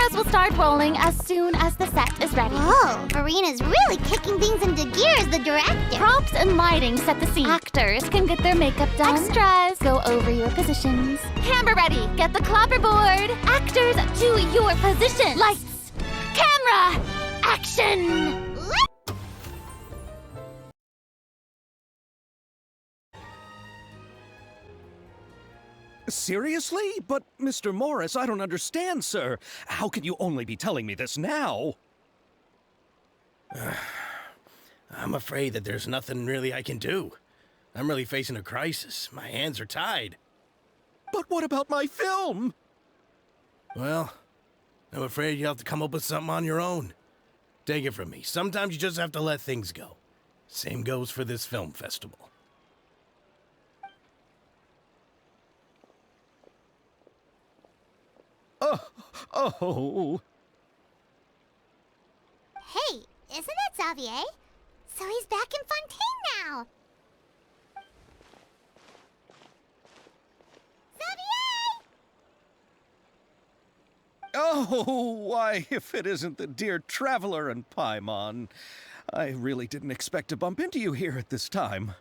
Cameras will start rolling as soon as the set is ready. Whoa, Farina's really kicking things into gear as the director. Props and lighting set the scene. Actors can get their makeup done. Extras go over your positions. Camera ready, get the clapperboard. Actors to your position. Lights, camera, action! Seriously? But, Mr. Morris, I don't understand, sir. How can you only be telling me this now? I'm afraid that there's nothing really I can do. I'm really facing a crisis. My hands are tied. But what about my film? Well, I'm afraid you'll have to come up with something on your own. Take it from me. Sometimes you just have to let things go. Same goes for this film festival. Oh. Hey, isn't that Xavier? So he's back in Fontaine now. Xavier! Oh, why, if it isn't the dear Traveler and Paimon. I really didn't expect to bump into you here at this time.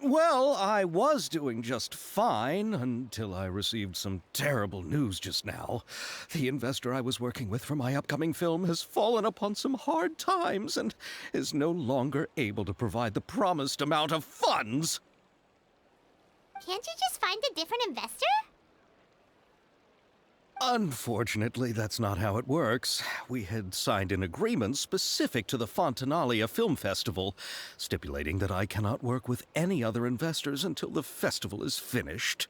Well, I was doing just fine until I received some terrible news just now. The investor I was working with for my upcoming film has fallen upon some hard times and is no longer able to provide the promised amount of funds. Can't you just find a different investor? Unfortunately, that's not how it works. We had signed an agreement specific to the Fontanalia Film Festival, stipulating that I cannot work with any other investors until the festival is finished.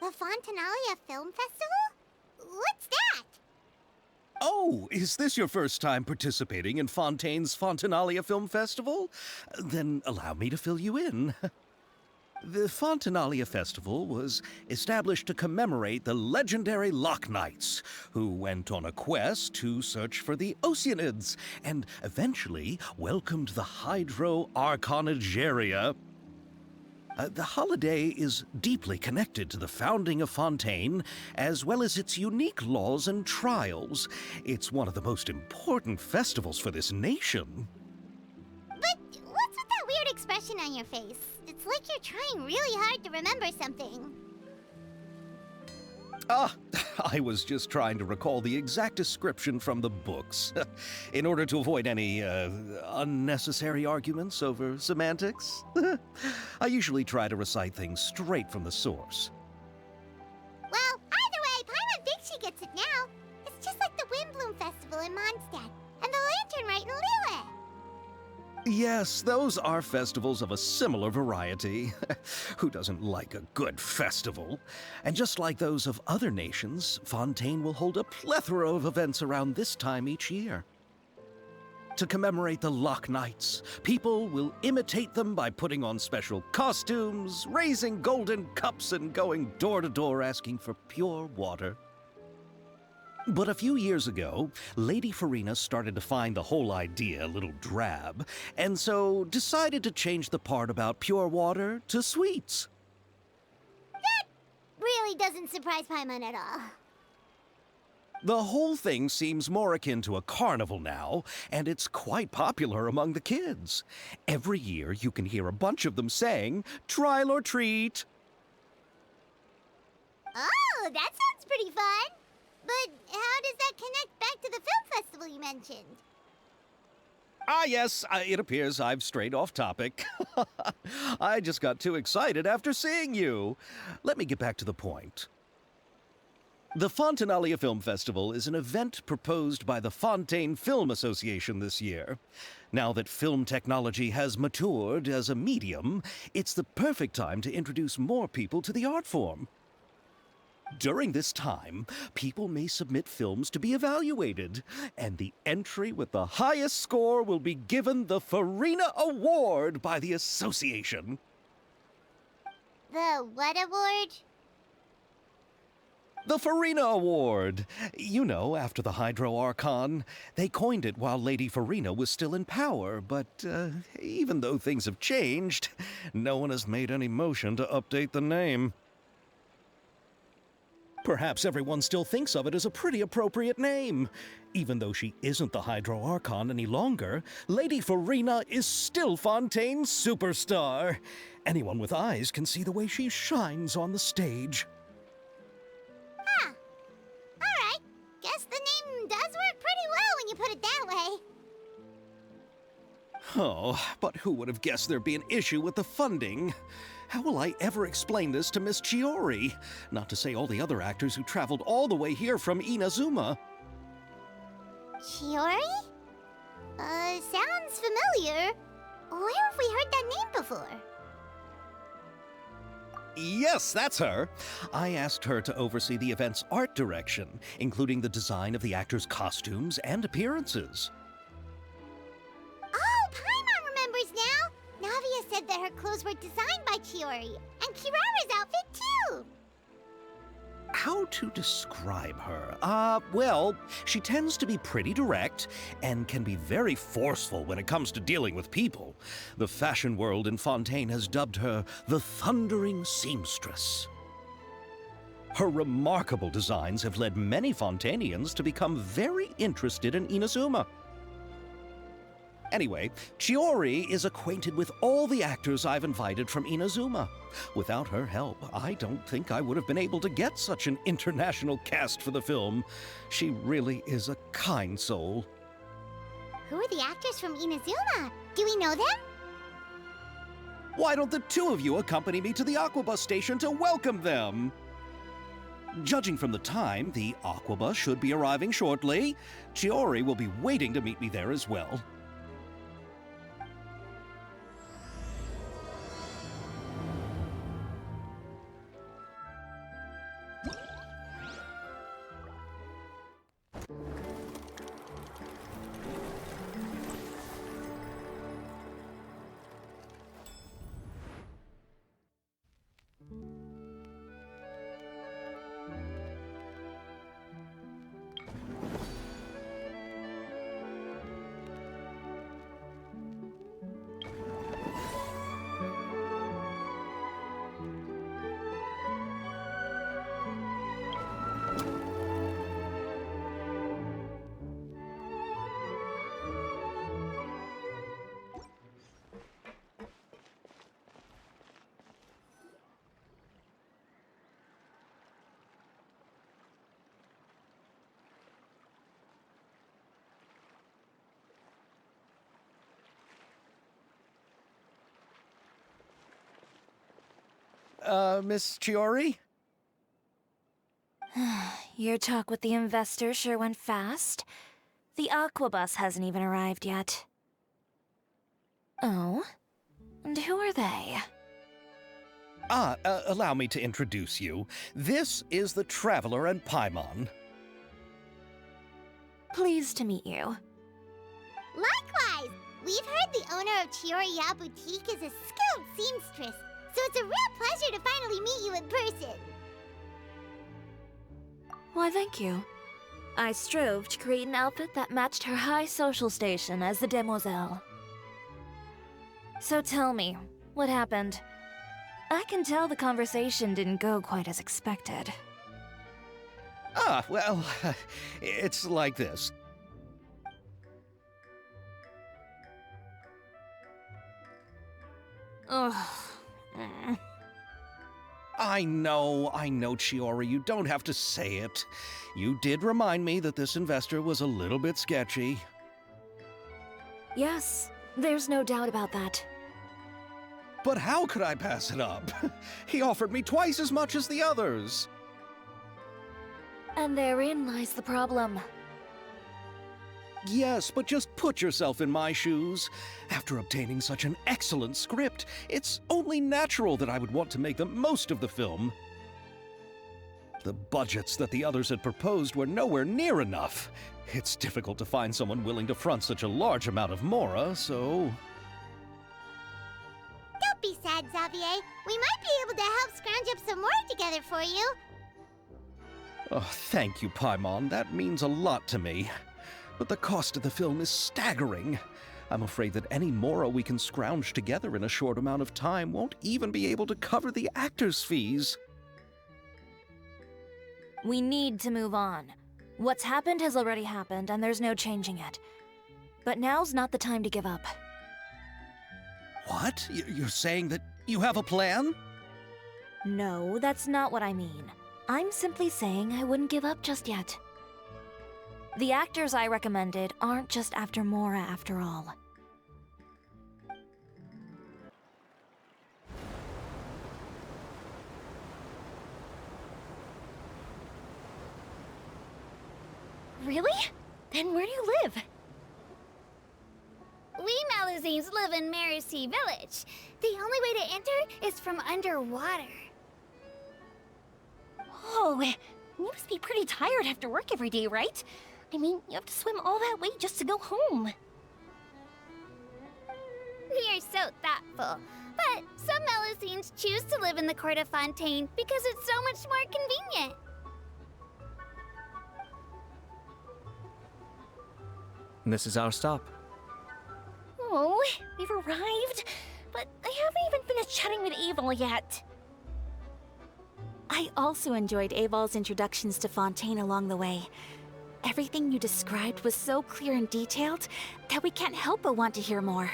The Fontanalia Film Festival? What's that? Oh, is this your first time participating in Fontaine's Fontanalia Film Festival? Then allow me to fill you in. The Fontanalia Festival was established to commemorate the legendary Loch Knights, who went on a quest to search for the Oceanids, and eventually welcomed the Hydro Arconageria. The holiday is deeply connected to the founding of Fontaine, as well as its unique laws and trials. It's one of the most important festivals for this nation. But what's with that weird expression on your face? It's like you're trying really hard to remember something. I was just trying to recall the exact description from the books, in order to avoid any, unnecessary arguments over semantics. I usually try to recite things straight from the source. Well, either way, Paimon thinks she gets it now. It's just like the Windbloom Festival in Mondstadt, and the Lantern Rite in Lille. Yes, those are festivals of a similar variety. Who doesn't like a good festival? And just like those of other nations, Fontaine will hold a plethora of events around this time each year. To commemorate the Loch Knights, people will imitate them by putting on special costumes, raising golden cups, and going door to door asking for pure water. But a few years ago, Lady Farina started to find the whole idea a little drab, and so decided to change the part about pure water to sweets. That really doesn't surprise Paimon at all. The whole thing seems more akin to a carnival now, and it's quite popular among the kids. Every year you can hear a bunch of them saying, "Trial or treat." Oh, that sounds pretty fun. But how does that connect back to the film festival you mentioned? Yes, it appears I've strayed off topic. I just got too excited after seeing you. Let me get back to the point. The Fontanalia Film Festival is an event proposed by the Fontaine Film Association this year. Now that film technology has matured as a medium, it's the perfect time to introduce more people to the art form. During this time, people may submit films to be evaluated, and the entry with the highest score will be given the Farina Award by the association. The what award? The Farina Award. You know, after the Hydro Archon. They coined it while Lady Farina was still in power, but even though things have changed, no one has made any motion to update the name. Perhaps everyone still thinks of it as a pretty appropriate name. Even though she isn't the Hydro Archon any longer, Lady Farina is still Fontaine's superstar. Anyone with eyes can see the way she shines on the stage. Huh. Alright. Guess the name does work pretty well when you put it that way. Oh, but who would have guessed there'd be an issue with the funding? How will I ever explain this to Miss Chiori? Not to say all the other actors who traveled all the way here from Inazuma. Chiori? Sounds familiar. Where have we heard that name before? Yes, that's her. I asked her to oversee the event's art direction, including the design of the actors' costumes and appearances. Oh, Paimon remembers now! Navia said that her clothes were designed by Chiori, and Kirara's outfit too! How to describe her? Well, she tends to be pretty direct and can be very forceful when it comes to dealing with people. The fashion world in Fontaine has dubbed her the Thundering Seamstress. Her remarkable designs have led many Fontainians to become very interested in Inazuma. Anyway, Chiori is acquainted with all the actors I've invited from Inazuma. Without her help, I don't think I would have been able to get such an international cast for the film. She really is a kind soul. Who are the actors from Inazuma? Do we know them? Why don't the two of you accompany me to the Aquabus station to welcome them? Judging from the time, the Aquabus should be arriving shortly. Chiori will be waiting to meet me there as well. Miss Chiori? Your talk with the investor sure went fast. The Aquabus hasn't even arrived yet. Oh? And who are they? Allow me to introduce you. This is the Traveler and Paimon. Pleased to meet you. Likewise! We've heard the owner of Chioriya Boutique is a skilled seamstress, so it's a real pleasure to finally meet you in person. Why, thank you. I strove to create an outfit that matched her high social station as the demoiselle. So tell me, what happened? I can tell the conversation didn't go quite as expected. Well, it's like this. Ugh. I know, Chiori, you don't have to say it. You did remind me that this investor was a little bit sketchy. Yes, there's no doubt about that. But how could I pass it up? He offered me twice as much as the others. And therein lies the problem. Yes, but just put yourself in my shoes. After obtaining such an excellent script, it's only natural that I would want to make the most of the film. The budgets that the others had proposed were nowhere near enough. It's difficult to find someone willing to front such a large amount of mora, so... Don't be sad, Xavier. We might be able to help scrounge up some more together for you. Oh, thank you, Paimon. That means a lot to me. But the cost of the film is staggering. I'm afraid that any mora we can scrounge together in a short amount of time won't even be able to cover the actors' fees. We need to move on. What's happened has already happened, and there's no changing it. But now's not the time to give up. What? You're saying that you have a plan? No, that's not what I mean. I'm simply saying I wouldn't give up just yet. The actors I recommended aren't just after Mora after all. Really? Then where do you live? We Melusines live in Mercy Village. The only way to enter is from underwater. Oh, you must be pretty tired after work every day, right? I mean, you have to swim all that way just to go home. We are so thoughtful. But some Melusines choose to live in the court of Fontaine because it's so much more convenient. This is our stop. Oh, we've arrived, but I haven't even finished chatting with Aval yet. I also enjoyed Aval's introductions to Fontaine along the way. Everything you described was so clear and detailed that we can't help but want to hear more.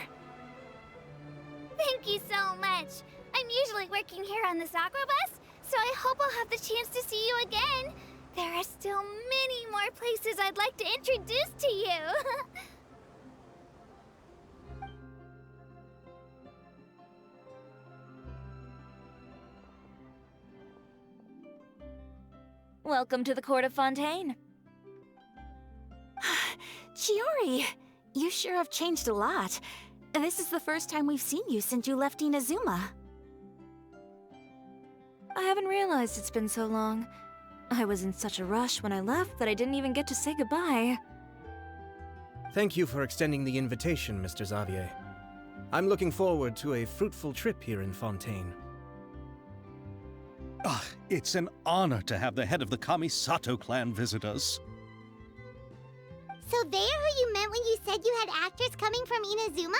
Thank you so much. I'm usually working here on this aqua bus, so I hope I'll have the chance to see you again. There are still many more places I'd like to introduce to you. Welcome to the court of Fontaine. Chiori, you sure have changed a lot. This is the first time we've seen you since you left Inazuma. I haven't realized it's been so long. I was in such a rush when I left that I didn't even get to say goodbye. Thank you for extending the invitation, Mr. Xavier. I'm looking forward to a fruitful trip here in Fontaine. It's an honor to have the head of the Kamisato clan visit us. So they're who you meant when you said you had actors coming from Inazuma?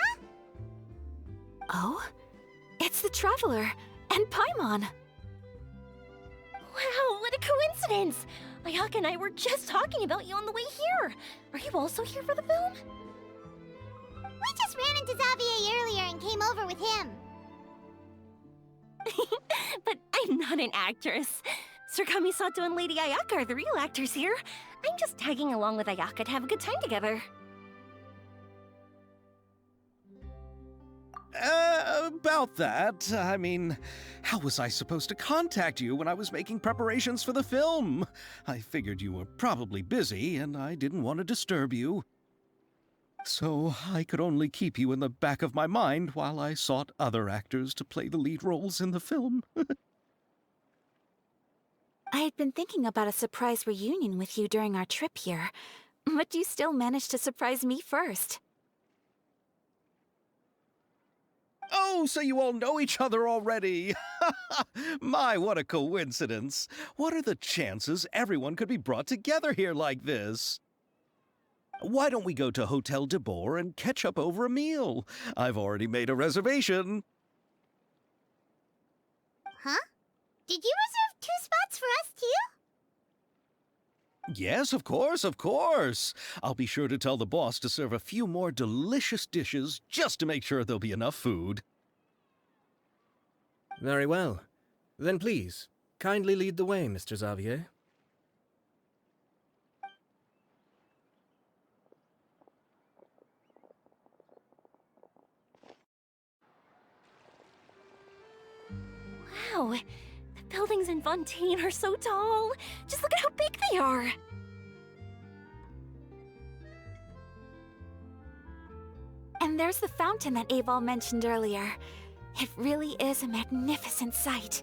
Oh? It's the Traveler and Paimon. Wow, what a coincidence! Ayaka and I were just talking about you on the way here. Are you also here for the film? We just ran into Xavier earlier and came over with him. But I'm not an actress. Sir Kamisato and Lady Ayaka are the real actors here. I'm just tagging along with Ayaka to have a good time together. About that, I mean, how was I supposed to contact you when I was making preparations for the film? I figured you were probably busy, and I didn't want to disturb you. So I could only keep you in the back of my mind while I sought other actors to play the lead roles in the film. I had been thinking about a surprise reunion with you during our trip here, but you still managed to surprise me first. Oh, so you all know each other already! My, what a coincidence! What are the chances everyone could be brought together here like this? Why don't we go to Hotel de Boer and catch up over a meal? I've already made a reservation. Huh? Did you reserve 2 spots for us too? Yes, of course, of course. I'll be sure to tell the boss to serve a few more delicious dishes just to make sure there'll be enough food. Very well. Then please, kindly lead the way, Mr. Xavier. Wow, the buildings in Fontaine are so tall. Just look at how big they are. And there's the fountain that Aval mentioned earlier. It really is a magnificent sight.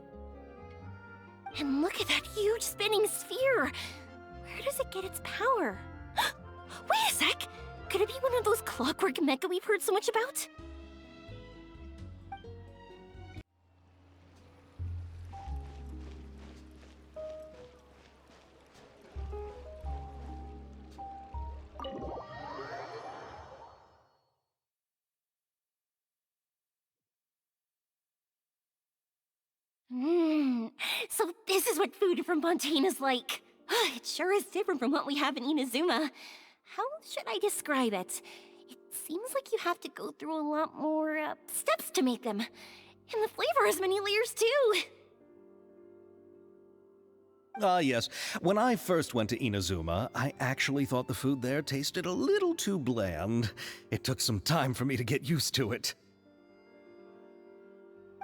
And look at that huge spinning sphere. Where does it get its power? Wait a sec! Could it be one of those clockwork mecha we've heard so much about? So this is what food from Fontaine is like. It sure is different from what we have in Inazuma. How should I describe it? It seems like you have to go through a lot more steps to make them. And the flavor has many layers too. Yes. When I first went to Inazuma, I actually thought the food there tasted a little too bland. It took some time for me to get used to it.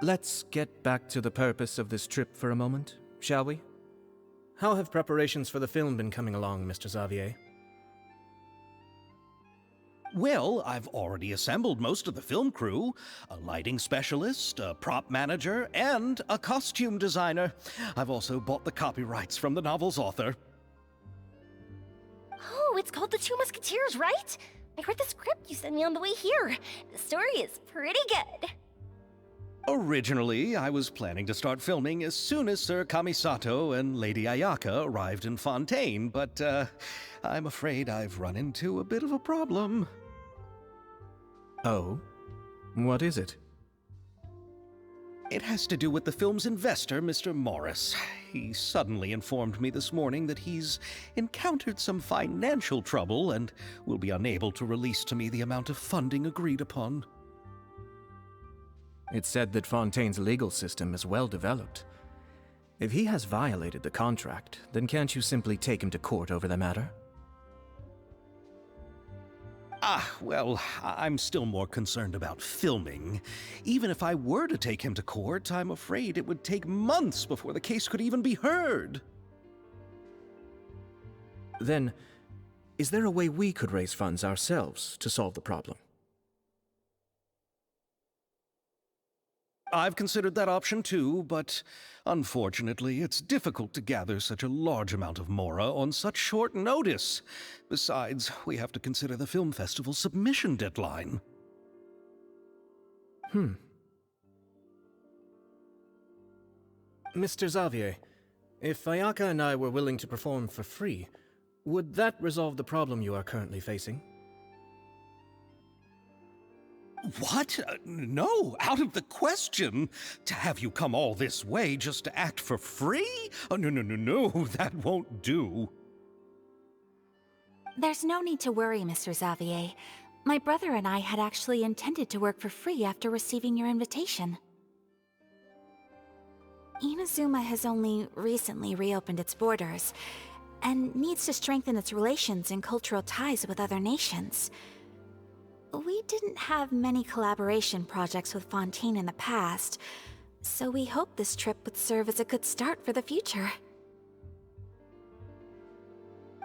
Let's get back to the purpose of this trip for a moment, shall we? How have preparations for the film been coming along, Mr. Xavier? Well, I've already assembled most of the film crew. A lighting specialist, a prop manager, and a costume designer. I've also bought the copyrights from the novel's author. Oh, it's called The Two Musketeers, right? I read the script you sent me on the way here. The story is pretty good. Originally, I was planning to start filming as soon as Sir Kamisato and Lady Ayaka arrived in Fontaine, but I'm afraid I've run into a bit of a problem. Oh? What is it? It has to do with the film's investor, Mr. Morris. He suddenly informed me this morning that he's encountered some financial trouble and will be unable to release to me the amount of funding agreed upon. It's said that Fontaine's legal system is well developed. If he has violated the contract, then can't you simply take him to court over the matter? Well, I'm still more concerned about filming. Even if I were to take him to court, I'm afraid it would take months before the case could even be heard. Then, is there a way we could raise funds ourselves to solve the problem? I've considered that option too, but unfortunately, it's difficult to gather such a large amount of mora on such short notice. Besides, we have to consider the film festival's submission deadline. Mr. Xavier, if Ayaka and I were willing to perform for free, would that resolve the problem you are currently facing? What? No, out of the question. To have you come all this way just to act for free? Oh, no, that won't do. There's no need to worry, Mr. Xavier. My brother and I had actually intended to work for free after receiving your invitation. Inazuma has only recently reopened its borders, and needs to strengthen its relations and cultural ties with other nations. We didn't have many collaboration projects with Fontaine in the past, so we hoped this trip would serve as a good start for the future.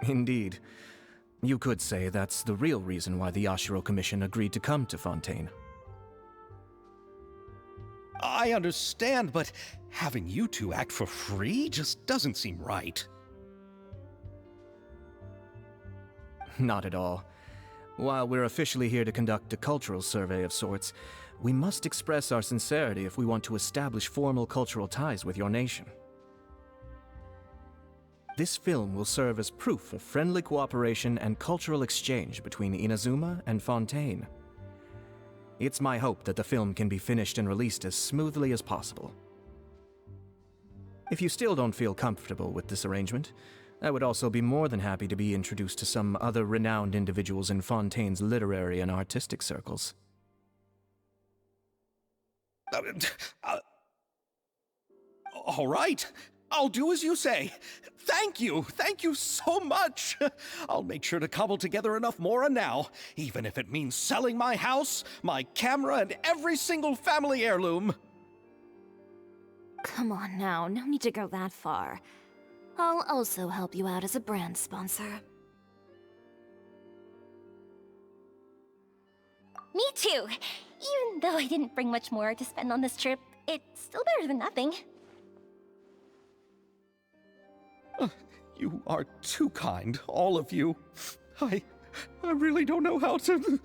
Indeed. You could say that's the real reason why the Yashiro Commission agreed to come to Fontaine. I understand, but having you two act for free just doesn't seem right. Not at all. While we're officially here to conduct a cultural survey of sorts, we must express our sincerity if we want to establish formal cultural ties with your nation. This film will serve as proof of friendly cooperation and cultural exchange between Inazuma and Fontaine. It's my hope that the film can be finished and released as smoothly as possible. If you still don't feel comfortable with this arrangement, I would also be more than happy to be introduced to some other renowned individuals in Fontaine's literary and artistic circles. All right, I'll do as you say. Thank you so much. I'll make sure to cobble together enough mora now, even if it means selling my house, my camera, and every single family heirloom. Come on now, no need to go that far. I'll also help you out as a brand sponsor. Me too! Even though I didn't bring much more to spend on this trip, it's still better than nothing. You are too kind, all of you. I really don't know how to...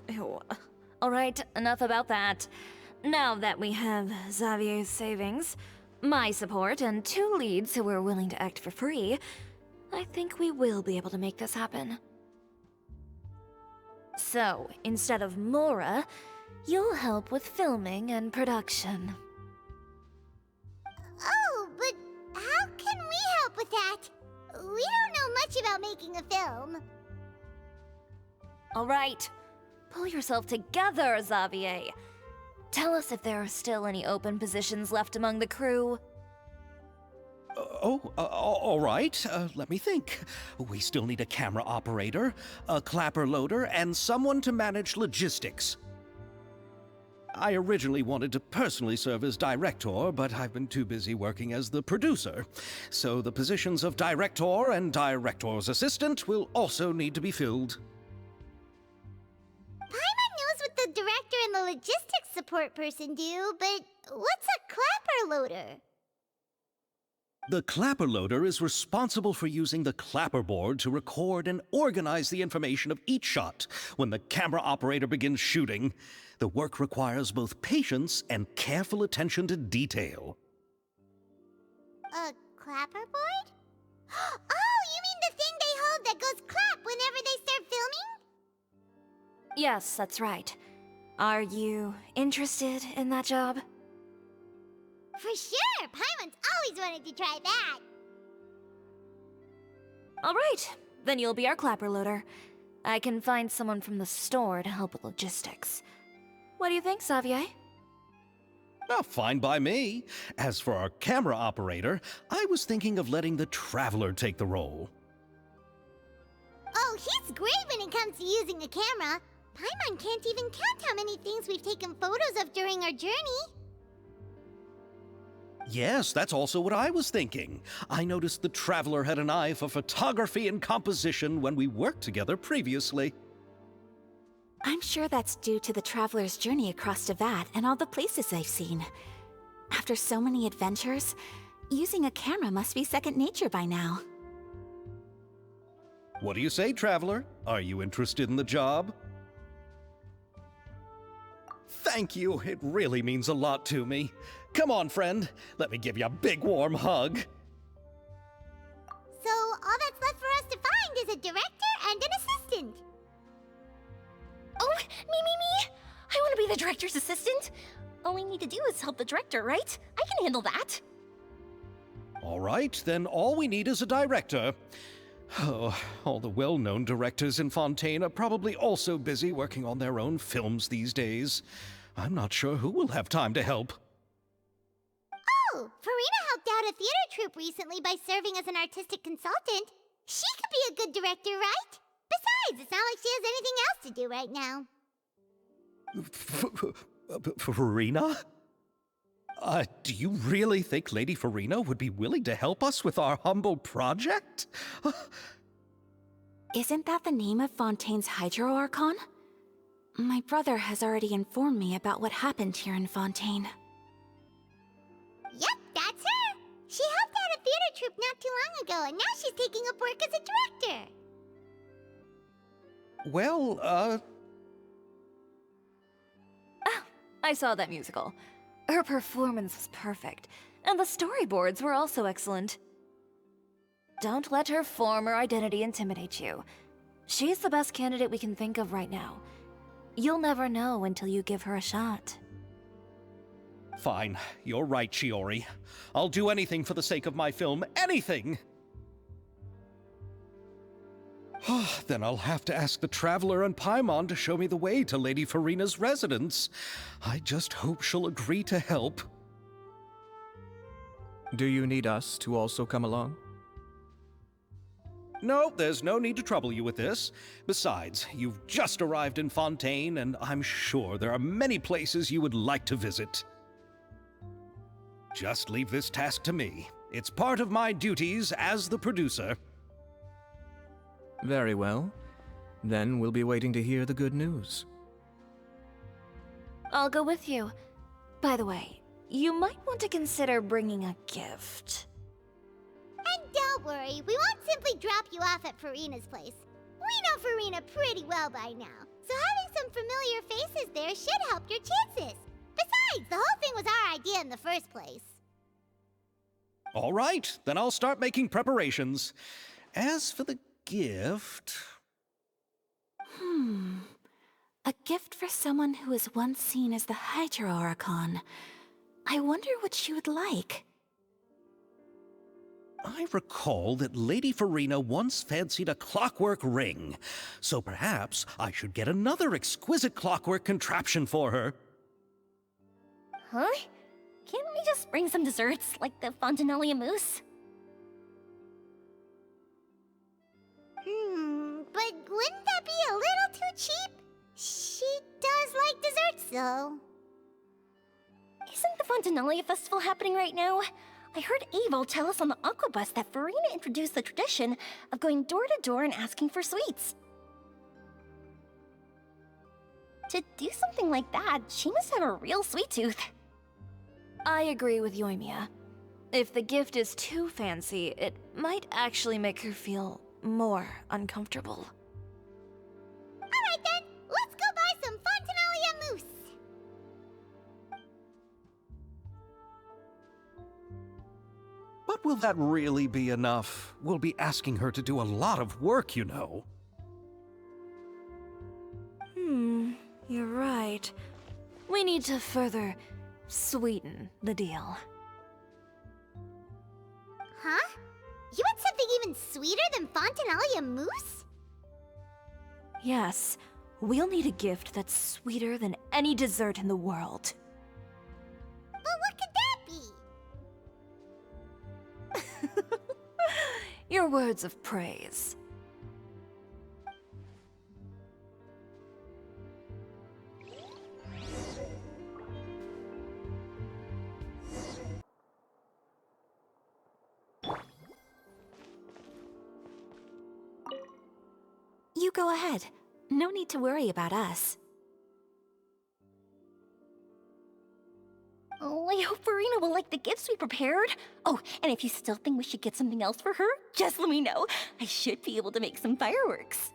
Ew. Alright, enough about that. Now that we have Xavier's savings, my support, and 2 leads who are willing to act for free, I think we will be able to make this happen. So, instead of Mora, you'll help with filming and production. Oh, but much about making a film. All right, pull yourself together, Xavier. Tell us if there are still any open positions left among the crew. All right. Let me think. We still need a camera operator, a clapper loader, and someone to manage logistics. I originally wanted to personally serve as director, but I've been too busy working as the producer. So the positions of director and director's assistant will also need to be filled. Paimon knows what the director and the logistics support person do, but what's a clapper loader? The clapper loader is responsible for using the clapperboard to record and organize the information of each shot when the camera operator begins shooting. The work requires both patience and careful attention to detail. A clapperboard? Oh, you mean the thing they hold that goes clap whenever they start filming? Yes, that's right. Are you interested in that job? For sure! Paimon's always wanted to try that! All right, then you'll be our clapper loader. I can find someone from the store to help with logistics. What do you think, Xavier? Oh, fine by me. As for our camera operator, I was thinking of letting the Traveler take the role. Oh, he's great when it comes to using a camera. Paimon can't even count how many things we've taken photos of during our journey. Yes, that's also what I was thinking. I noticed the Traveler had an eye for photography and composition when we worked together previously. I'm sure that's due to the Traveler's journey across Devat and all the places they've seen. After so many adventures, using a camera must be second nature by now. What do you say, Traveler? Are you interested in the job? Thank you. It really means a lot to me. Come on, friend. Let me give you a big warm hug. So, all that's left for us to find is a director and an assistant. Oh, me! I want to be the director's assistant. All I need to do is help the director, right? I can handle that. All right, then all we need is a director. Oh, all the well-known directors in Fontaine are probably also busy working on their own films these days. I'm not sure who will have time to help. Oh, Farina helped out a theater troupe recently by serving as an artistic consultant. She could be a good director, right? Besides, it's not like she has anything else to do right now. Farina? Do you really think Lady Farina would be willing to help us with our humble project? Isn't that the name of Fontaine's Hydro Archon? My brother has already informed me about what happened here in Fontaine. Yep, that's her. She helped out a theater troupe not too long ago, and now she's taking up work as a director. Well, I saw that musical. Her performance was perfect, and the storyboards were also excellent. Don't let her form or identity intimidate you. She's the best candidate we can think of right now. You'll never know until you give her a shot. Fine. You're right, Shiori. I'll do anything for the sake of my film. Anything! Then I'll have to ask the Traveler and Paimon to show me the way to Lady Farina's residence. I just hope she'll agree to help. Do you need us to also come along? No, there's no need to trouble you with this. Besides, you've just arrived in Fontaine, and I'm sure there are many places you would like to visit. Just leave this task to me. It's part of my duties as the producer. Very well. Then we'll be waiting to hear the good news. I'll go with you. By the way, you might want to consider bringing a gift. And don't worry, we won't simply drop you off at Farina's place. We know Farina pretty well by now, so having some familiar faces there should help your chances. Besides, the whole thing was our idea in the first place. All right, then I'll start making preparations. As for the gift... A gift for someone who was once seen as the Hydro Archon. I wonder what she would like. I recall that Lady Farina once fancied a clockwork ring, so perhaps I should get another exquisite clockwork contraption for her. Huh? Can't we just bring some desserts, like the Fontanalia mousse? But wouldn't that be a little too cheap? She does like desserts, though. Isn't the Fontanalia festival happening right now? I heard Avel tell us on the Aquabus that Farina introduced the tradition of going door to door and asking for sweets. To do something like that, she must have a real sweet tooth. I agree with Yoimiya. If the gift is too fancy, it might actually make her feel more uncomfortable. Alright then, let's go buy some Fontanalia mousse. But will that really be enough? We'll be asking her to do a lot of work, you know. You're right. We need to further sweeten the deal. Huh? You want something even sweeter than Fontanalia mousse? Yes, we'll need a gift that's sweeter than any dessert in the world. But what could that be? Your words of praise. You go ahead. No need to worry about us. Oh, I hope Farina will like the gifts we prepared. Oh, and if you still think we should get something else for her, just let me know. I should be able to make some fireworks.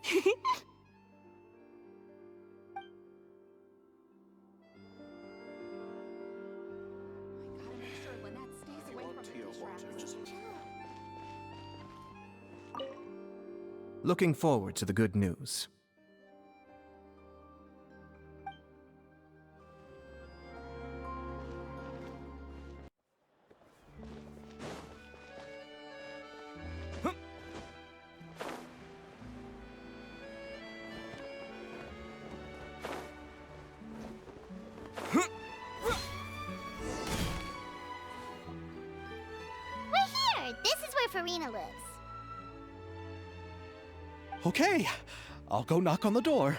Looking forward to the good news. We're here! This is where Farina lives. Okay, I'll go knock on the door.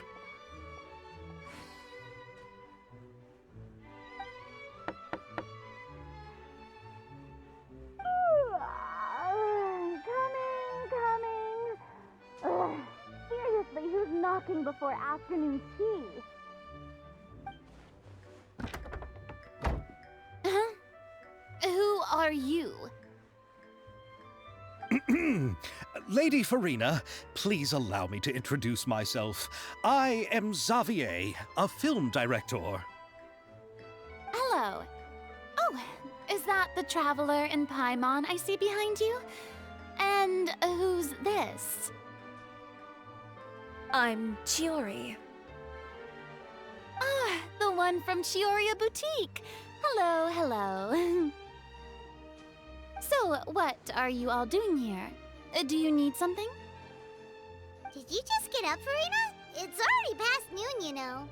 Coming. Seriously, who's knocking before afternoon tea? Who are you? Lady Farina, please allow me to introduce myself. I am Xavier, a film director. Hello. Oh, is that the traveler in Paimon I see behind you? And who's this? I'm Chiori. Ah, the one from Chioria Boutique. Hello, hello. So, what are you all doing here? Do you need something? Did you just get up, Farina? It's already past noon, you know.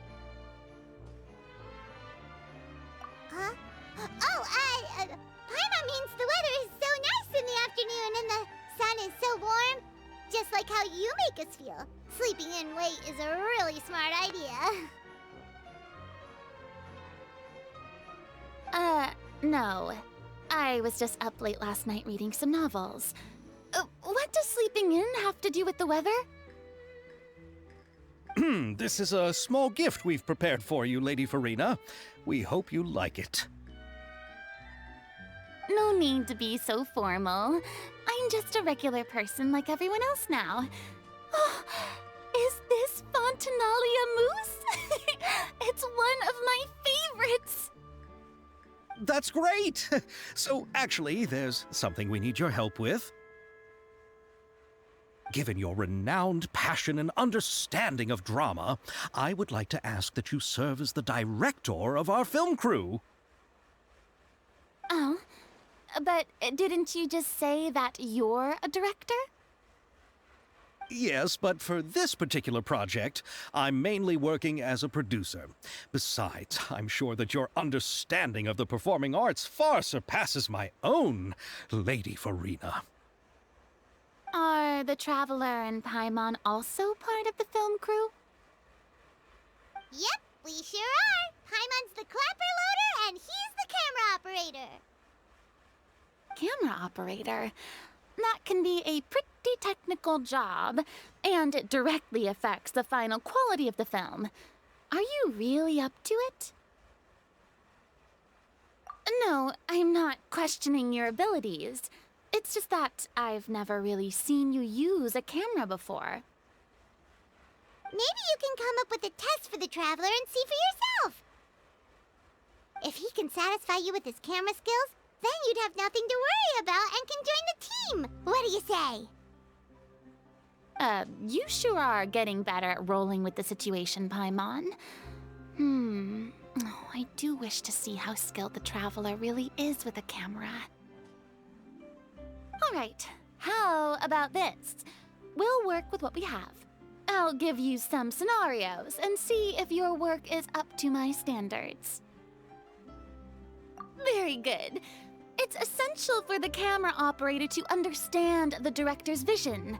Huh? Oh, Paimon means the weather is so nice in the afternoon and the sun is so warm. Just like how you make us feel. Sleeping in late is a really smart idea. No. I was just up late last night reading some novels. What does sleeping in have to do with the weather? This is a small gift we've prepared for you, Lady Farina. We hope you like it. No need to be so formal. I'm just a regular person like everyone else now. Oh, is this Fontanalia mousse? It's one of my favorites! That's great! So, actually, there's something we need your help with. Given your renowned passion and understanding of drama, I would like to ask that you serve as the director of our film crew. Oh, but didn't you just say that you're a director? Yes, but for this particular project, I'm mainly working as a producer. Besides, I'm sure that your understanding of the performing arts far surpasses my own, Lady Farina. Are the Traveler and Paimon also part of the film crew? Yep, we sure are. Paimon's the clapper loader and he's the camera operator. Camera operator? That can be a pretty technical job, and it directly affects the final quality of the film. Are you really up to it? No, I'm not questioning your abilities. It's just that I've never really seen you use a camera before. Maybe you can come up with a test for the Traveler and see for yourself. If he can satisfy you with his camera skills, then you'd have nothing to worry about and can join the team. What do you say? You sure are getting better at rolling with the situation, Paimon. Oh, I do wish to see how skilled the Traveler really is with a camera. Alright, how about this? We'll work with what we have. I'll give you some scenarios and see if your work is up to my standards. Very good. It's essential for the camera operator to understand the director's vision.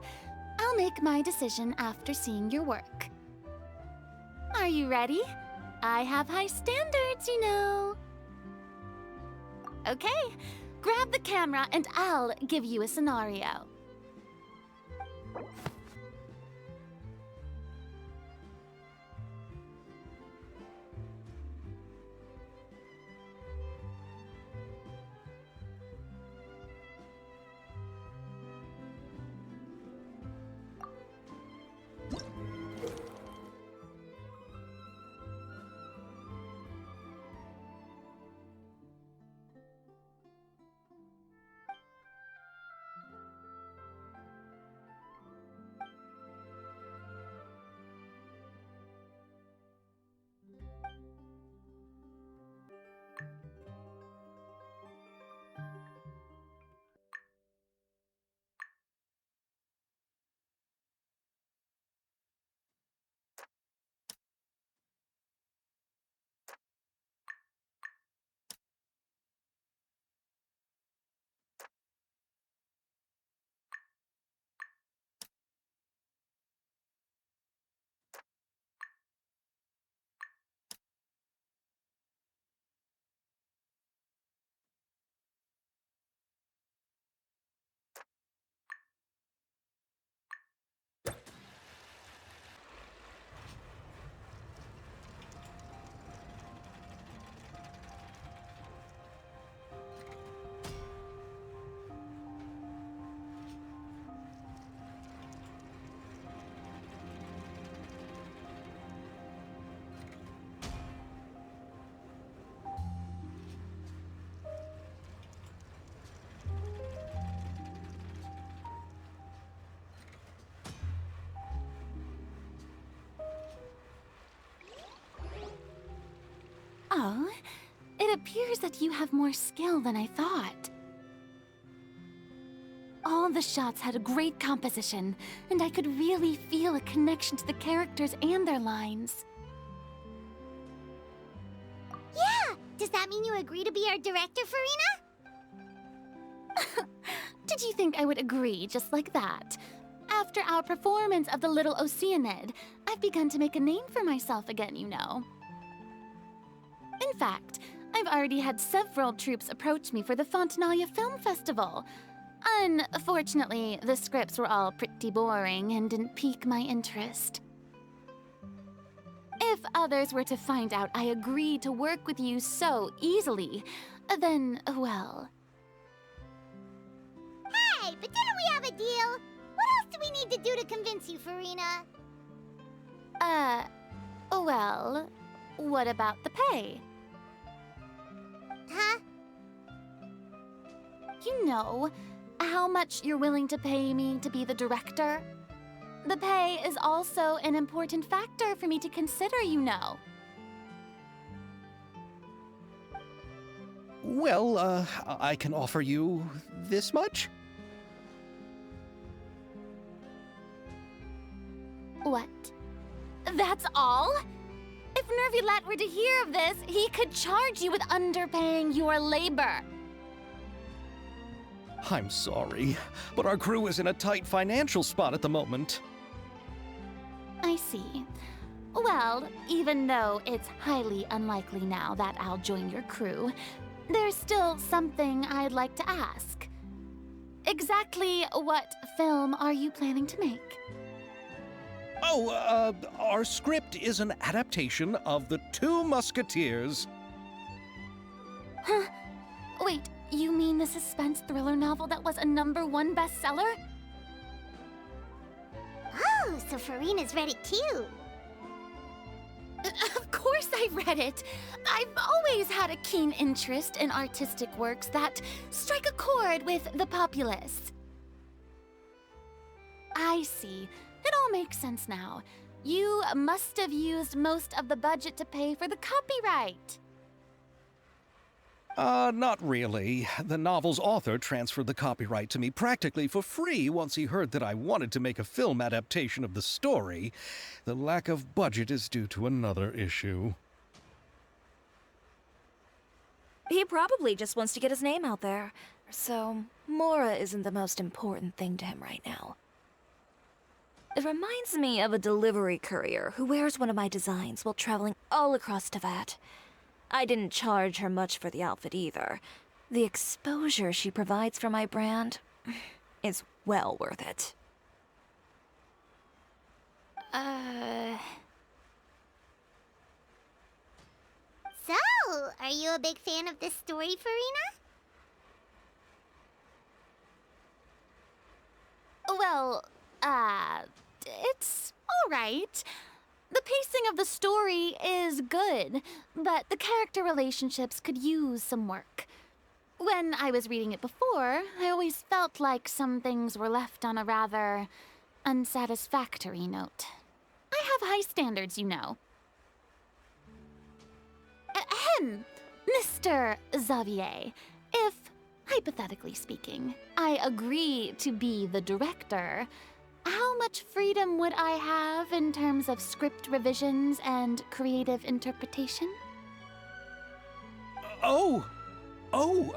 I'll make my decision after seeing your work. Are you ready? I have high standards, you know. Okay, grab the camera and I'll give you a scenario. Oh, it appears that you have more skill than I thought. All the shots had a great composition, and I could really feel a connection to the characters and their lines. Yeah! Does that mean you agree to be our director, Farina? Did you think I would agree just like that? After our performance of The Little Oceanid, I've begun to make a name for myself again, you know. In fact, I've already had several troops approach me for the Fontanalia Film Festival. Unfortunately, the scripts were all pretty boring and didn't pique my interest. If others were to find out I agreed to work with you so easily, then, well... Hey, but didn't we have a deal? What else do we need to do to convince you, Farina? Well, what about the pay? Huh? You know, how much you're willing to pay me to be the director? The pay is also an important factor for me to consider, you know. Well, I can offer you this much? What? That's all? If Nervulet were to hear of this, he could charge you with underpaying your labor. I'm sorry, but our crew is in a tight financial spot at the moment. I see. Well, even though it's highly unlikely now that I'll join your crew, there's still something I'd like to ask. Exactly what film are you planning to make? Oh, our script is an adaptation of The Two Musketeers. Huh? Wait, you mean the suspense thriller novel that was a #1 bestseller? Oh, so Farina's read it too. Of course I read it. I've always had a keen interest in artistic works that strike a chord with the populace. I see. It all makes sense now. You must have used most of the budget to pay for the copyright. Not really. The novel's author transferred the copyright to me practically for free once he heard that I wanted to make a film adaptation of the story. The lack of budget is due to another issue. He probably just wants to get his name out there. So, Mora isn't the most important thing to him right now. It reminds me of a delivery courier who wears one of my designs while traveling all across Teyvat. I didn't charge her much for the outfit either. The exposure she provides for my brand is well worth it. So, are you a big fan of this story, Farina? Well, it's all right. The pacing of the story is good, but the character relationships could use some work. When I was reading it before, I always felt like some things were left on a rather unsatisfactory note. I have high standards, you know. Ahem, Mr. Xavier, if, hypothetically speaking, I agree to be the director, how much freedom would I have in terms of script revisions and creative interpretation? Oh,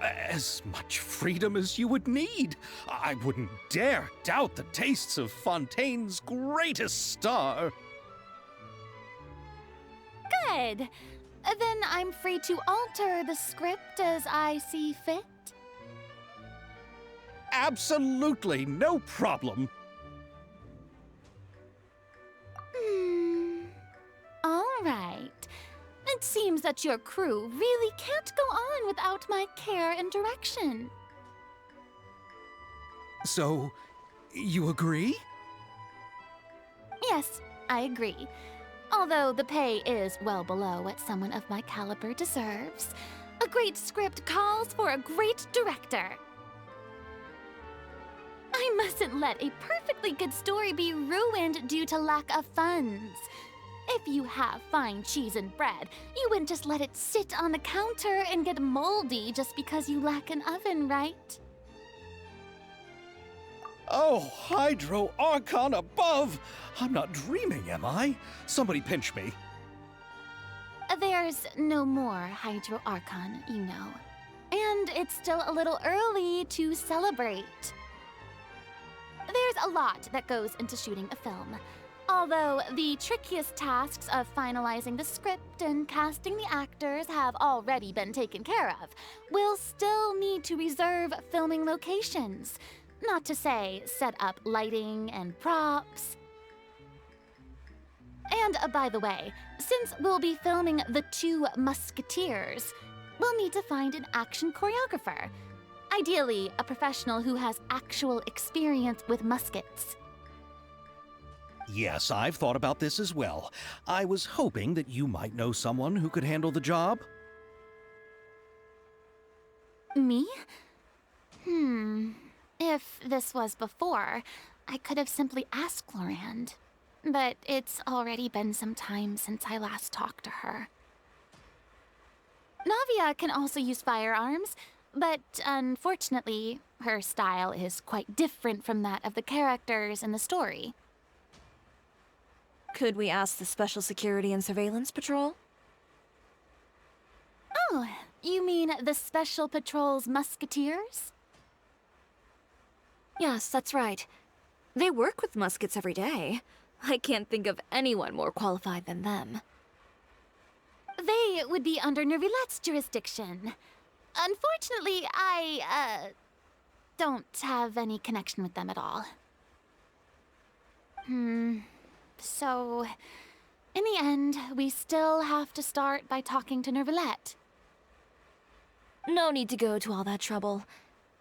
as much freedom as you would need. I wouldn't dare doubt the tastes of Fontaine's greatest star. Good. Then I'm free to alter the script as I see fit. Absolutely, no problem. All right. It seems that your crew really can't go on without my care and direction. So, you agree? Yes, I agree. Although the pay is well below what someone of my caliber deserves, a great script calls for a great director. I mustn't let a perfectly good story be ruined due to lack of funds. If you have fine cheese and bread, you wouldn't just let it sit on the counter and get moldy just because you lack an oven, right? Oh, Hydro Archon above! I'm not dreaming, am I? Somebody pinch me. There's no more Hydro Archon, you know. And it's still a little early to celebrate. There's a lot that goes into shooting a film. Although the trickiest tasks of finalizing the script and casting the actors have already been taken care of, we'll still need to reserve filming locations. Not to say set up lighting and props. And by the way, since we'll be filming The Two Musketeers, we'll need to find an action choreographer. Ideally, a professional who has actual experience with muskets. Yes, I've thought about this as well. I was hoping that you might know someone who could handle the job. Me? If this was before, I could have simply asked Florand. But it's already been some time since I last talked to her. Navia can also use firearms, but unfortunately, her style is quite different from that of the characters in the story. Could we ask the Special Security and Surveillance Patrol? Oh, you mean the Special Patrol's musketeers? Yes, that's right. They work with muskets every day. I can't think of anyone more qualified than them. They would be under Nervilette's jurisdiction. Unfortunately, I don't have any connection with them at all. So, in the end, we still have to start by talking to Nervilette. No need to go to all that trouble.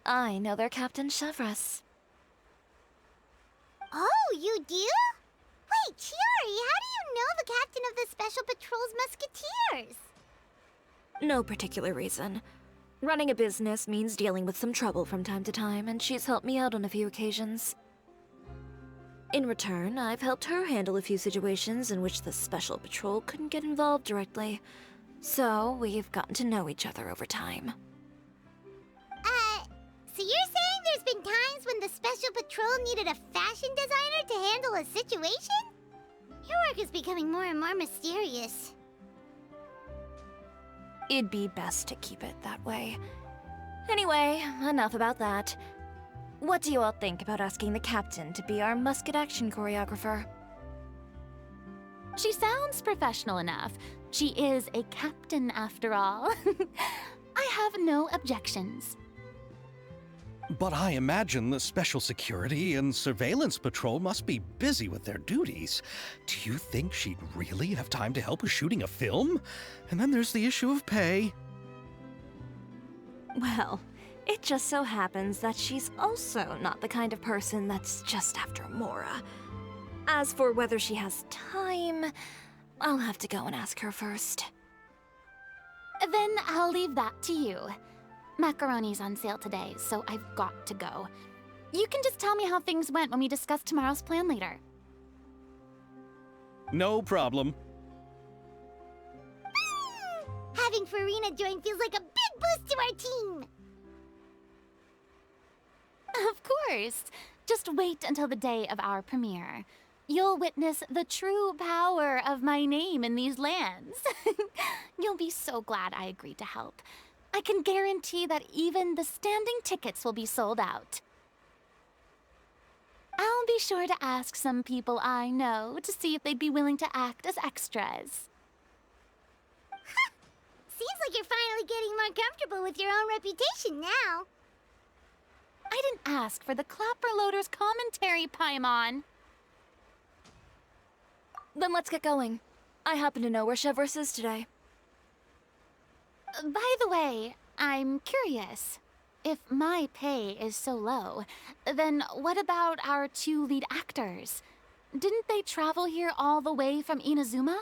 I know their Captain Chevres. Oh, you do? Wait, Chiori, how do you know the captain of the Special Patrol's musketeers? No particular reason. Running a business means dealing with some trouble from time to time, and she's helped me out on a few occasions. In return, I've helped her handle a few situations in which the Special Patrol couldn't get involved directly. So, we've gotten to know each other over time. So you're saying there's been times when the Special Patrol needed a fashion designer to handle a situation? Your work is becoming more and more mysterious. It'd be best to keep it that way. Anyway, enough about that. What do you all think about asking the captain to be our musket action choreographer? She sounds professional enough. She is a captain after all. I have no objections. But I imagine the Special Security and Surveillance Patrol must be busy with their duties. Do you think she'd really have time to help with shooting a film? And then there's the issue of pay. Well, it just so happens that she's also not the kind of person that's just after Mora. As for whether she has time, I'll have to go and ask her first. Then I'll leave that to you. Macaroni's on sale today, so I've got to go. You can just tell me how things went when we discuss tomorrow's plan later. No problem. Having Farina join feels like a big boost to our team! Of course. Just wait until the day of our premiere. You'll witness the true power of my name in these lands. You'll be so glad I agreed to help. I can guarantee that even the standing tickets will be sold out. I'll be sure to ask some people I know to see if they'd be willing to act as extras. Seems like you're finally getting more comfortable with your own reputation now. I didn't ask for the Clapper Loader's commentary, Paimon. Then let's get going. I happen to know where Chevres is today. By the way, I'm curious. If my pay is so low, then what about our two lead actors? Didn't they travel here all the way from Inazuma?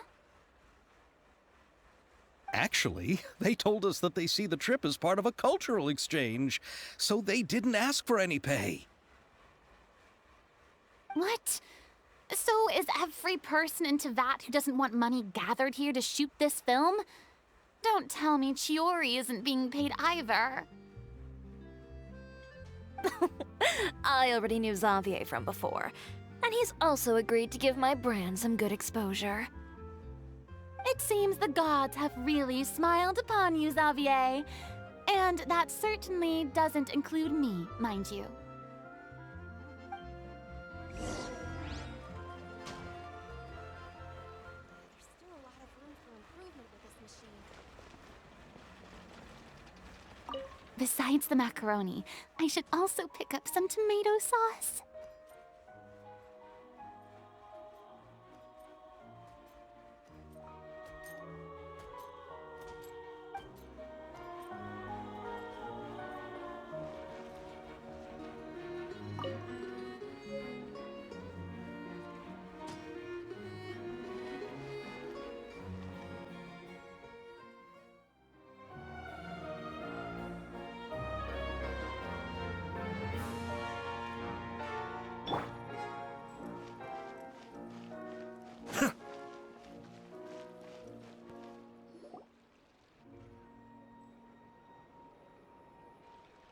Actually, they told us that they see the trip as part of a cultural exchange, so they didn't ask for any pay. What? So is every person in Tevat who doesn't want money gathered here to shoot this film? Don't tell me Chiori isn't being paid either. I already knew Xavier from before, and he's also agreed to give my brand some good exposure. It seems the gods have really smiled upon you, Xavier. And that certainly doesn't include me, mind you. Besides the macaroni, I should also pick up some tomato sauce.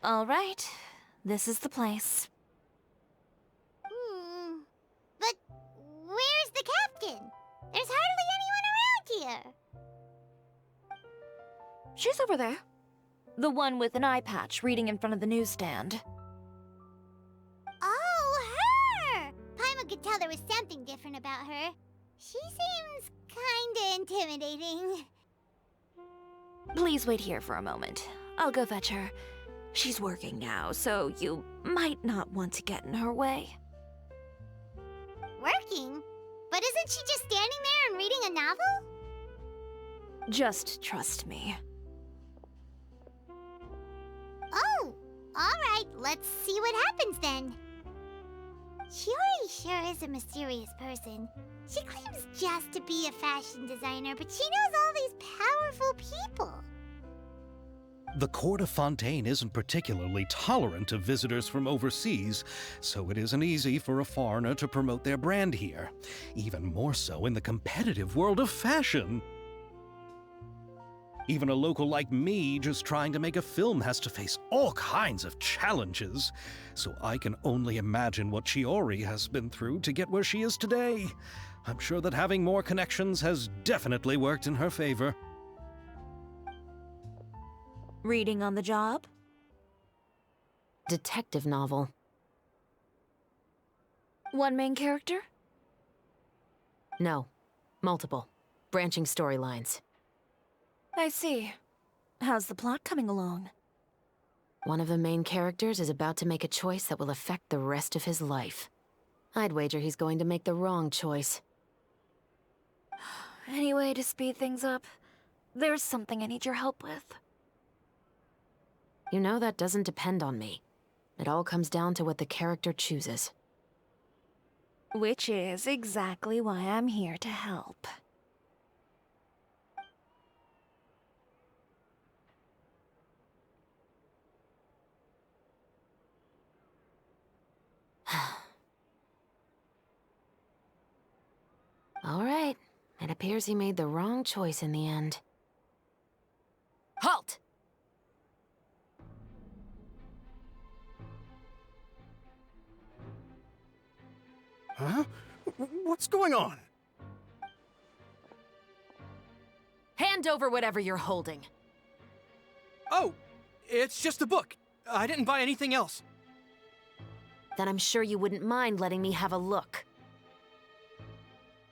All right, this is the place. But where's the captain? There's hardly anyone around here. She's over there. The one with an eye patch reading in front of the newsstand. Oh, her! Paimon could tell there was something different about her. She seems kinda intimidating. Please wait here for a moment. I'll go fetch her. She's working now, so you might not want to get in her way. Working? But isn't she just standing there and reading a novel? Just trust me. Oh, alright, let's see what happens then. Chiori sure is a mysterious person. She claims just to be a fashion designer, but she knows all these powerful people. The court of Fontaine isn't particularly tolerant of visitors from overseas, so it isn't easy for a foreigner to promote their brand here. Even more so in the competitive world of fashion. Even a local like me just trying to make a film has to face all kinds of challenges. So I can only imagine what Chiori has been through to get where she is today. I'm sure that having more connections has definitely worked in her favor. Reading on the job? Detective novel. One main character? No. Multiple. Branching storylines. I see. How's the plot coming along? One of the main characters is about to make a choice that will affect the rest of his life. I'd wager he's going to make the wrong choice. Any way to speed things up? There's something I need your help with. You know that doesn't depend on me. It all comes down to what the character chooses. Which is exactly why I'm here to help. All right. It appears he made the wrong choice in the end. Halt! Huh? What's going on? Hand over whatever you're holding. Oh, it's just a book. I didn't buy anything else. Then I'm sure you wouldn't mind letting me have a look.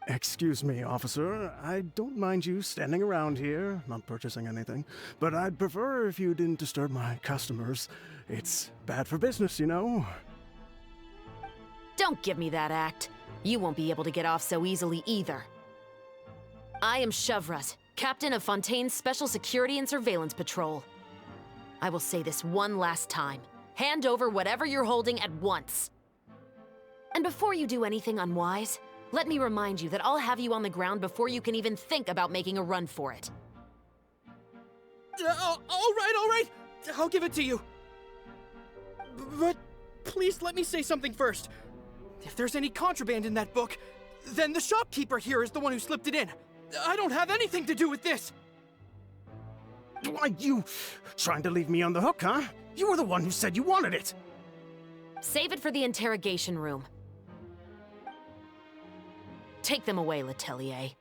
Excuse me, officer. I don't mind you standing around here, not purchasing anything, but I'd prefer if you didn't disturb my customers. It's bad for business, you know. Don't give me that act. You won't be able to get off so easily either. I am Chevraz, captain of Fontaine's Special Security and Surveillance Patrol. I will say this one last time. Hand over whatever you're holding at once. And before you do anything unwise, let me remind you that I'll have you on the ground before you can even think about making a run for it. All right. I'll give it to you. But please let me say something first. If there's any contraband in that book, then the shopkeeper here is the one who slipped it in. I don't have anything to do with this. Why, you trying to leave me on the hook, huh? You were the one who said you wanted it. Save it for the interrogation room. Take them away, Letelier.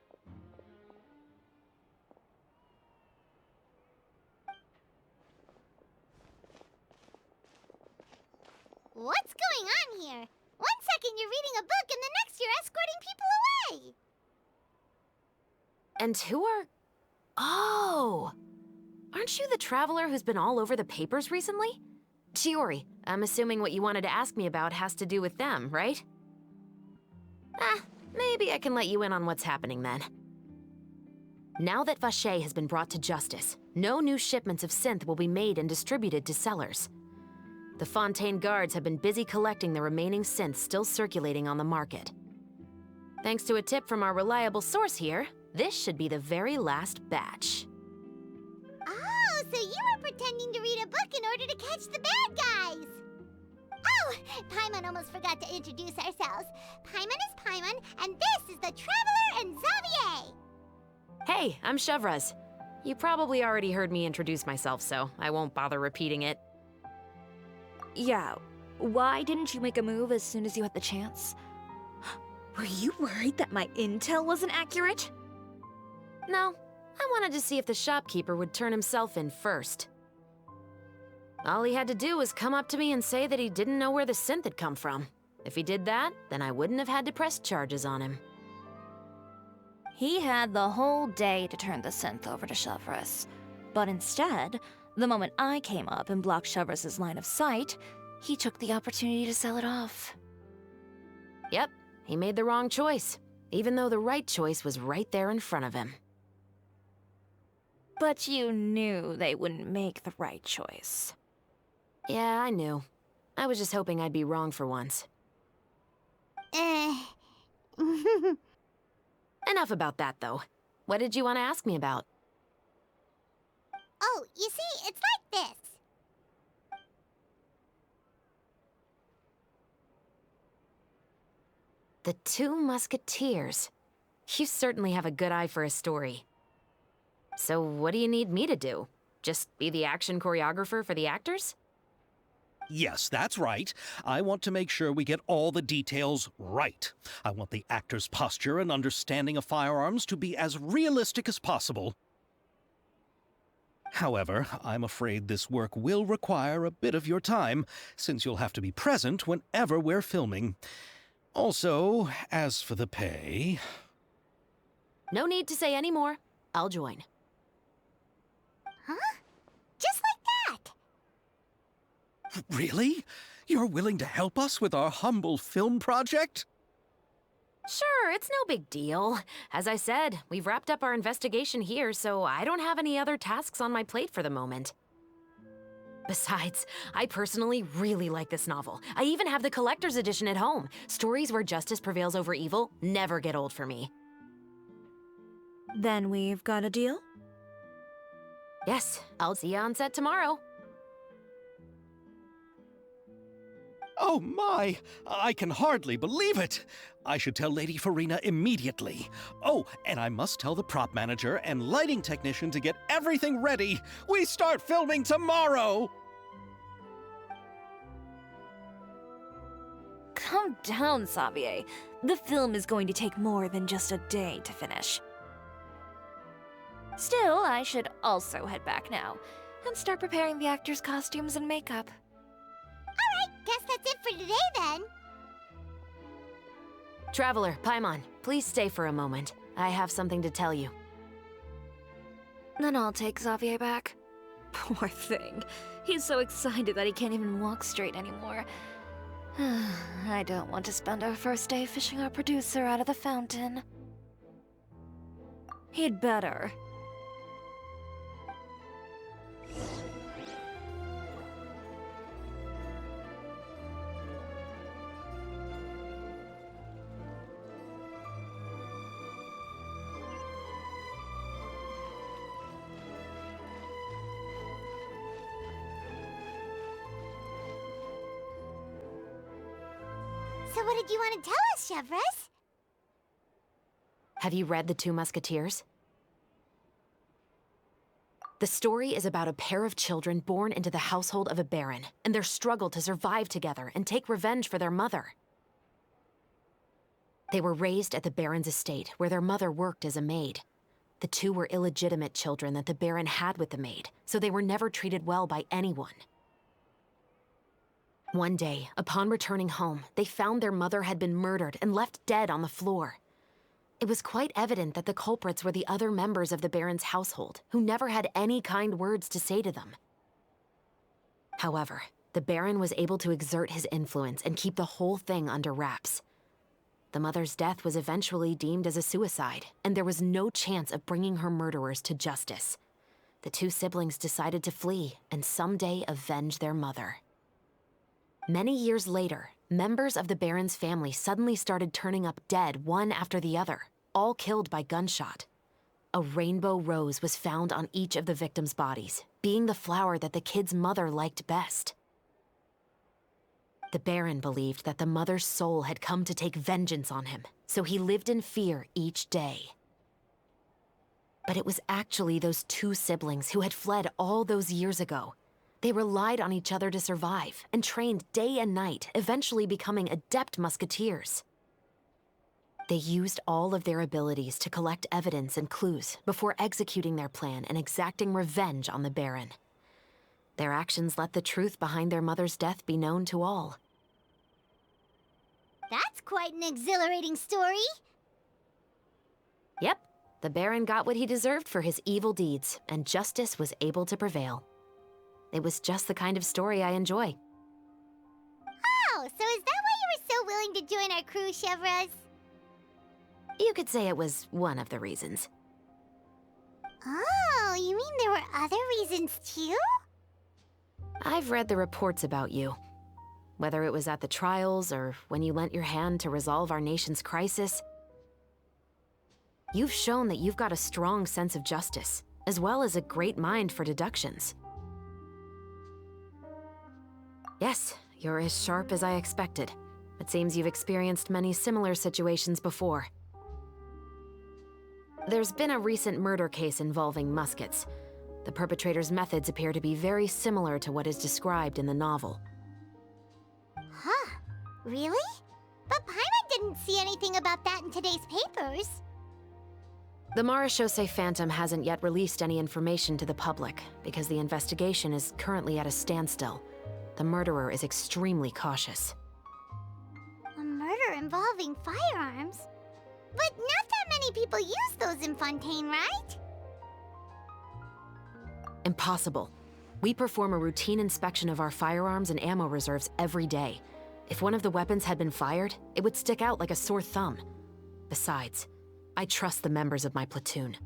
What's going on here? One second you're reading a book and the next you're escorting people away. And who are... Oh! Aren't you the traveler who's been all over the papers recently? Chiori, I'm assuming what you wanted to ask me about has to do with them, right? Maybe I can let you in on what's happening then. Now that Vacher has been brought to justice, no new shipments of synth will be made and distributed to sellers. The Fontaine guards have been busy collecting the remaining synths still circulating on the market. Thanks to a tip from our reliable source here, this should be the very last batch. Oh, so you were pretending to read a book in order to catch the bad guys. Oh, Paimon almost forgot to introduce ourselves. Paimon is Paimon, and this is the Traveler and Xavier. Hey, I'm Chevraz. You probably already heard me introduce myself, so I won't bother repeating it. Yeah, why didn't you make a move as soon as you had the chance? Were you worried that my intel wasn't accurate? No, I wanted to see if the shopkeeper would turn himself in first. All he had to do was come up to me and say that he didn't know where the synth had come from. If he did that, then I wouldn't have had to press charges on him. He had the whole day to turn the synth over to Chevreuse. But instead, the moment I came up and blocked Chevreus's line of sight, he took the opportunity to sell it off. Yep, he made the wrong choice, even though the right choice was right there in front of him. But you knew they wouldn't make the right choice. Yeah, I knew. I was just hoping I'd be wrong for once. Enough about that, though. What did you want to ask me about? Oh, you see, it's like this. The Two Musketeers. You certainly have a good eye for a story. So what do you need me to do? Just be the action choreographer for the actors? Yes, that's right. I want to make sure we get all the details right. I want the actor's posture and understanding of firearms to be as realistic as possible. However, I'm afraid this work will require a bit of your time, since you'll have to be present whenever we're filming. Also, as for the pay... No need to say any more. I'll join. Huh? Just like that? Really? You're willing to help us with our humble film project? Sure, it's no big deal. As I said, we've wrapped up our investigation here, so I don't have any other tasks on my plate for the moment. Besides, I personally really like this novel. I even have the collector's edition at home. Stories where justice prevails over evil never get old for me. Then we've got a deal? Yes, I'll see you on set tomorrow. Oh my! I can hardly believe it! I should tell Lady Farina immediately. Oh, and I must tell the prop manager and lighting technician to get everything ready. We start filming tomorrow! Calm down, Xavier. The film is going to take more than just a day to finish. Still, I should also head back now and start preparing the actors' costumes and makeup. Alright, guess that's it for today then. Traveler, Paimon, please stay for a moment. I have something to tell you. Then I'll take Xavier back. Poor thing. He's so excited that he can't even walk straight anymore. I don't want to spend our first day fishing our producer out of the fountain. He'd better. So what did you want to tell us, Chevreuse? Have you read The Two Musketeers? The story is about a pair of children born into the household of a baron, and their struggle to survive together and take revenge for their mother. They were raised at the baron's estate, where their mother worked as a maid. The two were illegitimate children that the baron had with the maid, so they were never treated well by anyone. One day, upon returning home, they found their mother had been murdered and left dead on the floor. It was quite evident that the culprits were the other members of the baron's household, who never had any kind words to say to them. However, the baron was able to exert his influence and keep the whole thing under wraps. The mother's death was eventually deemed as a suicide, and there was no chance of bringing her murderers to justice. The two siblings decided to flee and someday avenge their mother. Many years later, members of the baron's family suddenly started turning up dead one after the other, all killed by gunshot. A rainbow rose was found on each of the victims' bodies, being the flower that the kid's mother liked best. The baron believed that the mother's soul had come to take vengeance on him, so he lived in fear each day. But it was actually those two siblings who had fled all those years ago. They relied on each other to survive and trained day and night, eventually becoming adept musketeers. They used all of their abilities to collect evidence and clues before executing their plan and exacting revenge on the Baron. Their actions let the truth behind their mother's death be known to all. That's quite an exhilarating story. Yep, the Baron got what he deserved for his evil deeds, and justice was able to prevail. It was just the kind of story I enjoy. Oh, so is that why you were so willing to join our crew, Chevras? You could say it was one of the reasons. Oh, you mean there were other reasons too? I've read the reports about you. Whether it was at the trials or when you lent your hand to resolve our nation's crisis, you've shown that you've got a strong sense of justice, as well as a great mind for deductions. Yes, you're as sharp as I expected. It seems you've experienced many similar situations before. There's been a recent murder case involving muskets. The perpetrator's methods appear to be very similar to what is described in the novel. Huh. Really? But Paimon didn't see anything about that in today's papers. The Marechaussee Phantom hasn't yet released any information to the public because the investigation is currently at a standstill. The murderer is extremely cautious. A murder involving firearms? But not that many people use those in Fontaine, right? Impossible. We perform a routine inspection of our firearms and ammo reserves every day. If one of the weapons had been fired, it would stick out like a sore thumb. Besides, I trust the members of my platoon.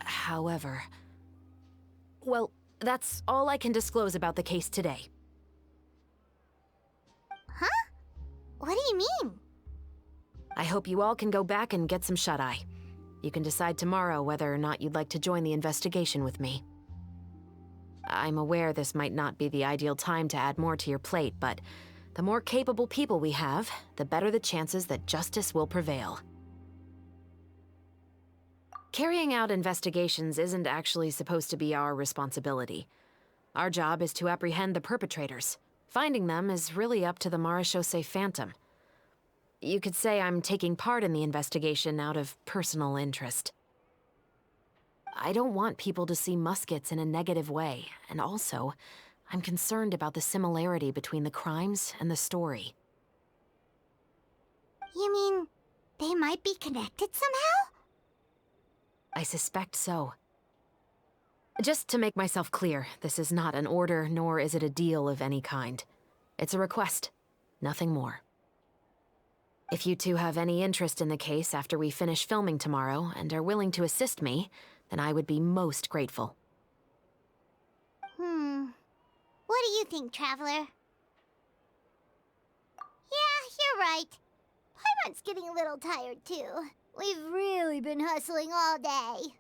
However... well, that's all I can disclose about the case today. Huh? What do you mean? I hope you all can go back and get some shut-eye. You can decide tomorrow whether or not you'd like to join the investigation with me. I'm aware this might not be the ideal time to add more to your plate, but the more capable people we have, the better the chances that justice will prevail. Carrying out investigations isn't actually supposed to be our responsibility. Our job is to apprehend the perpetrators. Finding them is really up to the Marechaussee Phantom. You could say I'm taking part in the investigation out of personal interest. I don't want people to see muskets in a negative way, and also, I'm concerned about the similarity between the crimes and the story. You mean they might be connected somehow? I suspect so. Just to make myself clear, this is not an order, nor is it a deal of any kind. It's a request, nothing more. If you two have any interest in the case after we finish filming tomorrow and are willing to assist me, then I would be most grateful. What do you think, Traveler? Yeah, you're right. Paimon's getting a little tired, too. We've really been hustling all day.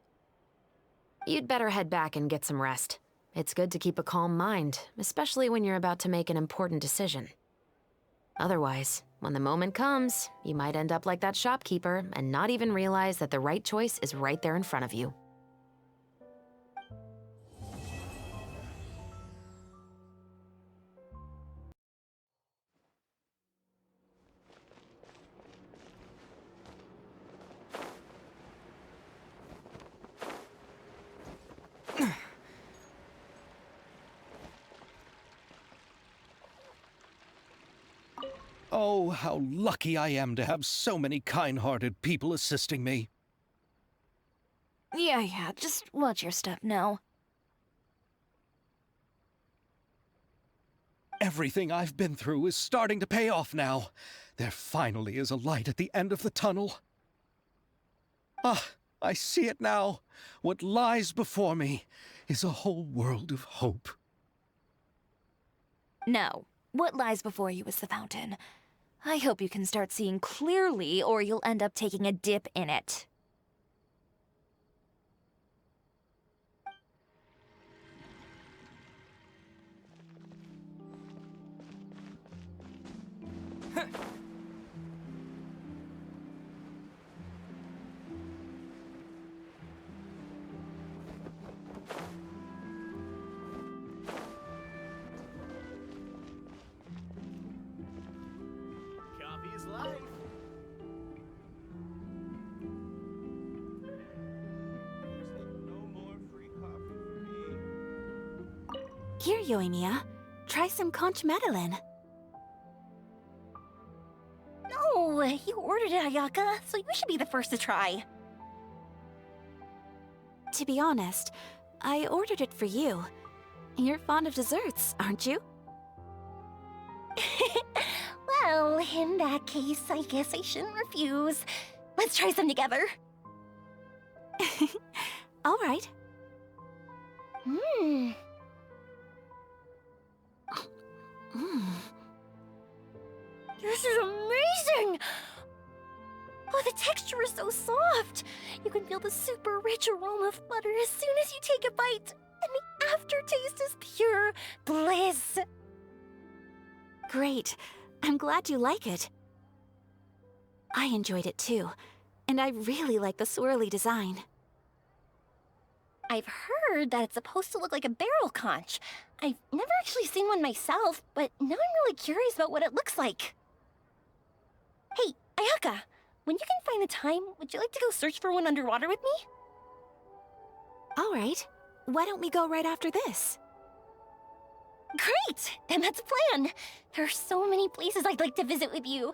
You'd better head back and get some rest. It's good to keep a calm mind, especially when you're about to make an important decision. Otherwise, when the moment comes, you might end up like that shopkeeper and not even realize that the right choice is right there in front of you. Oh, how lucky I am to have so many kind-hearted people assisting me. Yeah, just watch your step now. Everything I've been through is starting to pay off now. There finally is a light at the end of the tunnel. Ah, I see it now. What lies before me is a whole world of hope. No, what lies before you is the fountain. I hope you can start seeing clearly, or you'll end up taking a dip in it. Here, Yoimiya. Try some conch madeleine. No, you ordered it, Ayaka, so you should be the first to try. To be honest, I ordered it for you. You're fond of desserts, aren't you? Well, in that case, I guess I shouldn't refuse. Let's try some together. All right. Mmm. This is amazing! Oh, the texture is so soft! You can feel the super rich aroma of butter as soon as you take a bite, and the aftertaste is pure bliss! Great. I'm glad you like it. I enjoyed it too, and I really like the swirly design. I've heard that it's supposed to look like a barrel conch. I've never actually seen one myself, but now I'm really curious about what it looks like. Hey, Ayaka, when you can find the time, would you like to go search for one underwater with me? All right. Why don't we go right after this? Great! Then that's a plan. There are so many places I'd like to visit with you.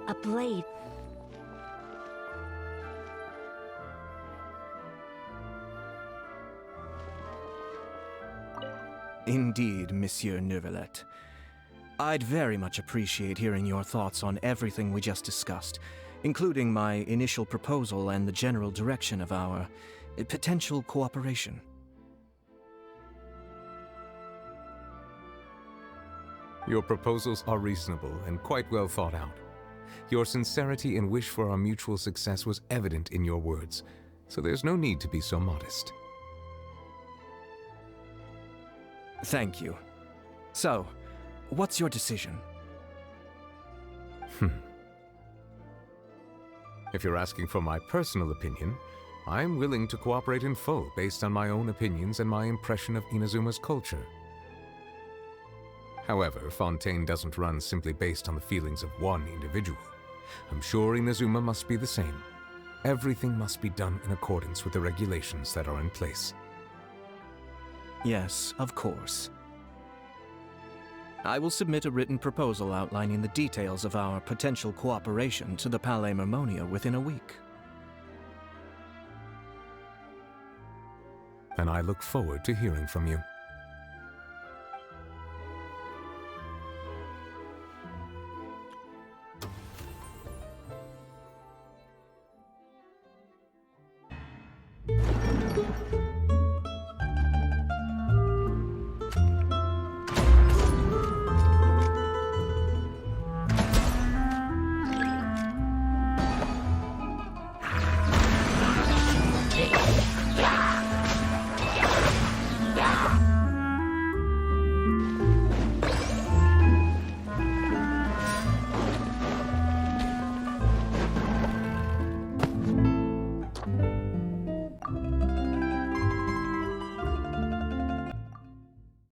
A blade. Indeed, Monsieur Neuvillette. I'd very much appreciate hearing your thoughts on everything we just discussed, including my initial proposal and the general direction of our potential cooperation. Your proposals are reasonable and quite well thought out. Your sincerity and wish for our mutual success was evident in your words, so there's no need to be so modest. Thank you. So, what's your decision? If you're asking for my personal opinion, I'm willing to cooperate in full based on my own opinions and my impression of Inazuma's culture. However, Fontaine doesn't run simply based on the feelings of one individual. I'm sure Inazuma must be the same. Everything must be done in accordance with the regulations that are in place. Yes, of course. I will submit a written proposal outlining the details of our potential cooperation to the Palais Mermonia within a week. And I look forward to hearing from you.